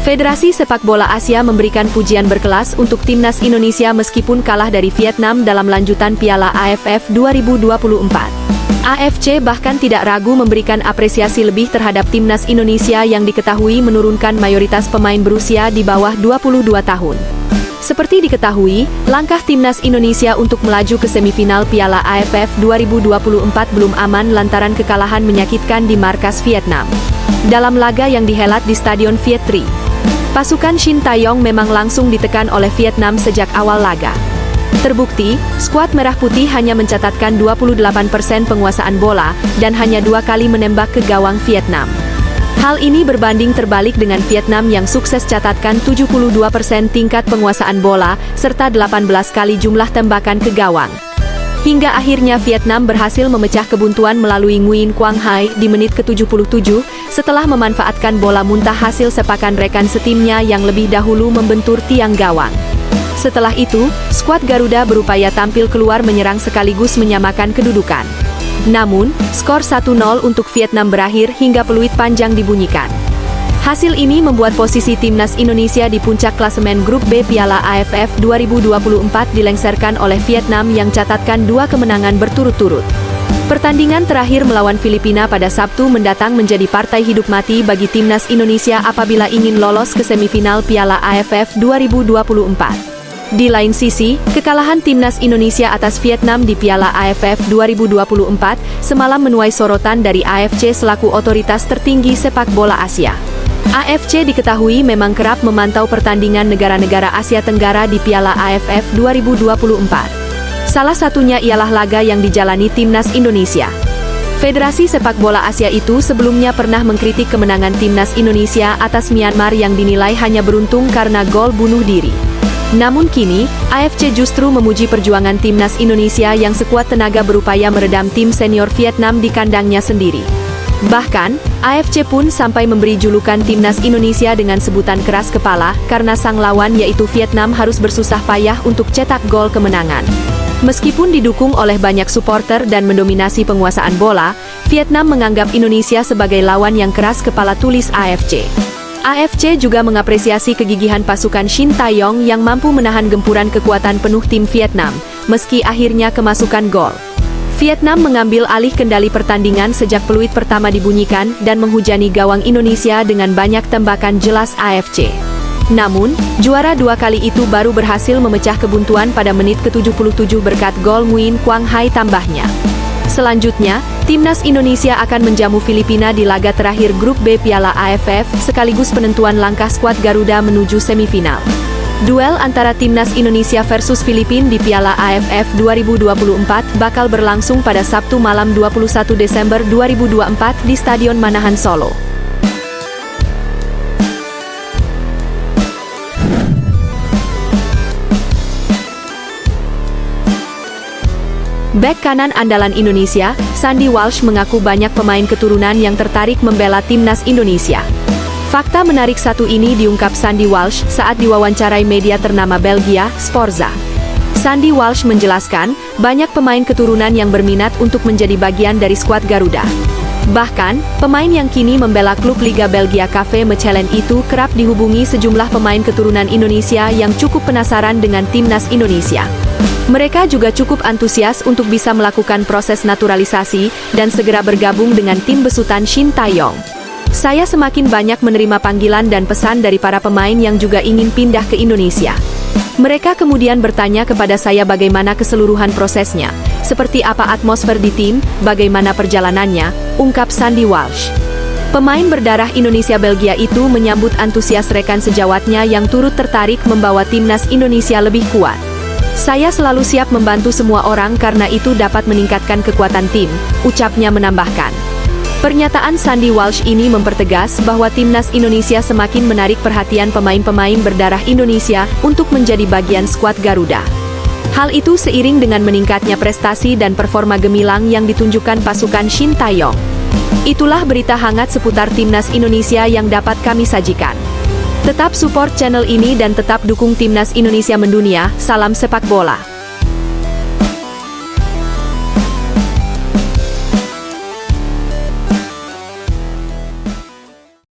Federasi Sepak Bola Asia memberikan pujian berkelas untuk timnas Indonesia meskipun kalah dari Vietnam dalam lanjutan Piala AFF 2024. AFC bahkan tidak ragu memberikan apresiasi lebih terhadap timnas Indonesia yang diketahui menurunkan mayoritas pemain berusia di bawah 22 tahun. Seperti diketahui, langkah timnas Indonesia untuk melaju ke semifinal Piala AFF 2024 belum aman lantaran kekalahan menyakitkan di markas Vietnam dalam laga yang dihelat di Stadion Viet Tri. Pasukan Shin Tae-yong memang langsung ditekan oleh Vietnam sejak awal laga. Terbukti, skuad Merah Putih hanya mencatatkan 28% penguasaan bola dan hanya 2 kali menembak ke gawang Vietnam. Hal ini berbanding terbalik dengan Vietnam yang sukses catatkan 72% tingkat penguasaan bola serta 18 kali jumlah tembakan ke gawang. Hingga akhirnya Vietnam berhasil memecah kebuntuan melalui Nguyen Quang Hai di menit ke-77 setelah memanfaatkan bola muntah hasil sepakan rekan setimnya yang lebih dahulu membentur tiang gawang. Setelah itu, skuad Garuda berupaya tampil keluar menyerang sekaligus menyamakan kedudukan. Namun, skor 1-0 untuk Vietnam berakhir hingga peluit panjang dibunyikan. Hasil ini membuat posisi timnas Indonesia di puncak klasemen grup B Piala AFF 2024 dilengsarkan oleh Vietnam yang catatkan 2 kemenangan berturut-turut. Pertandingan terakhir melawan Filipina pada Sabtu mendatang menjadi partai hidup mati bagi timnas Indonesia apabila ingin lolos ke semifinal Piala AFF 2024. Di lain sisi, kekalahan timnas Indonesia atas Vietnam di Piala AFF 2024 semalam menuai sorotan dari AFC selaku otoritas tertinggi sepak bola Asia. AFC diketahui memang kerap memantau pertandingan negara-negara Asia Tenggara di Piala AFF 2024. Salah satunya ialah laga yang dijalani timnas Indonesia. Federasi Sepak Bola Asia itu sebelumnya pernah mengkritik kemenangan timnas Indonesia atas Myanmar yang dinilai hanya beruntung karena gol bunuh diri. Namun kini, AFC justru memuji perjuangan timnas Indonesia yang sekuat tenaga berupaya meredam tim senior Vietnam di kandangnya sendiri. Bahkan, AFC pun sampai memberi julukan timnas Indonesia dengan sebutan keras kepala karena sang lawan yaitu Vietnam harus bersusah payah untuk cetak gol kemenangan. Meskipun didukung oleh banyak supporter dan mendominasi penguasaan bola, Vietnam menganggap Indonesia sebagai lawan yang keras kepala, tulis AFC. AFC juga mengapresiasi kegigihan pasukan Shin Tae-yong yang mampu menahan gempuran kekuatan penuh tim Vietnam, meski akhirnya kemasukan gol. Vietnam mengambil alih kendali pertandingan sejak peluit pertama dibunyikan dan menghujani gawang Indonesia dengan banyak tembakan jelas AFC. Namun, juara 2 kali itu baru berhasil memecah kebuntuan pada menit ke-77 berkat gol Nguyen Quang Hai tambahnya. Selanjutnya, timnas Indonesia akan menjamu Filipina di laga terakhir grup B Piala AFF sekaligus penentuan langkah skuad Garuda menuju semifinal. Duel antara timnas Indonesia versus Filipina di Piala AFF 2024 bakal berlangsung pada Sabtu malam 21 Desember 2024 di Stadion Manahan Solo. Bek kanan andalan Indonesia, Sandy Walsh mengaku banyak pemain keturunan yang tertarik membela timnas Indonesia. Fakta menarik satu ini diungkap Sandy Walsh saat diwawancarai media ternama Belgia, Sporza. Sandy Walsh menjelaskan, banyak pemain keturunan yang berminat untuk menjadi bagian dari skuad Garuda. Bahkan, pemain yang kini membela klub Liga Belgia KV Mechelen itu kerap dihubungi sejumlah pemain keturunan Indonesia yang cukup penasaran dengan timnas Indonesia. Mereka juga cukup antusias untuk bisa melakukan proses naturalisasi dan segera bergabung dengan tim besutan Shin Tae-yong. Saya semakin banyak menerima panggilan dan pesan dari para pemain yang juga ingin pindah ke Indonesia. Mereka kemudian bertanya kepada saya bagaimana keseluruhan prosesnya, seperti apa atmosfer di tim, bagaimana perjalanannya, ungkap Sandy Walsh. Pemain berdarah Indonesia-Belgia itu menyambut antusias rekan sejawatnya yang turut tertarik membawa timnas Indonesia lebih kuat. Saya selalu siap membantu semua orang karena itu dapat meningkatkan kekuatan tim, ucapnya menambahkan. Pernyataan Sandy Walsh ini mempertegas bahwa timnas Indonesia semakin menarik perhatian pemain-pemain berdarah Indonesia untuk menjadi bagian skuad Garuda. Hal itu seiring dengan meningkatnya prestasi dan performa gemilang yang ditunjukkan pasukan Shin Tae-yong. Itulah berita hangat seputar timnas Indonesia yang dapat kami sajikan. Tetap support channel ini dan tetap dukung timnas Indonesia mendunia. Salam sepak bola.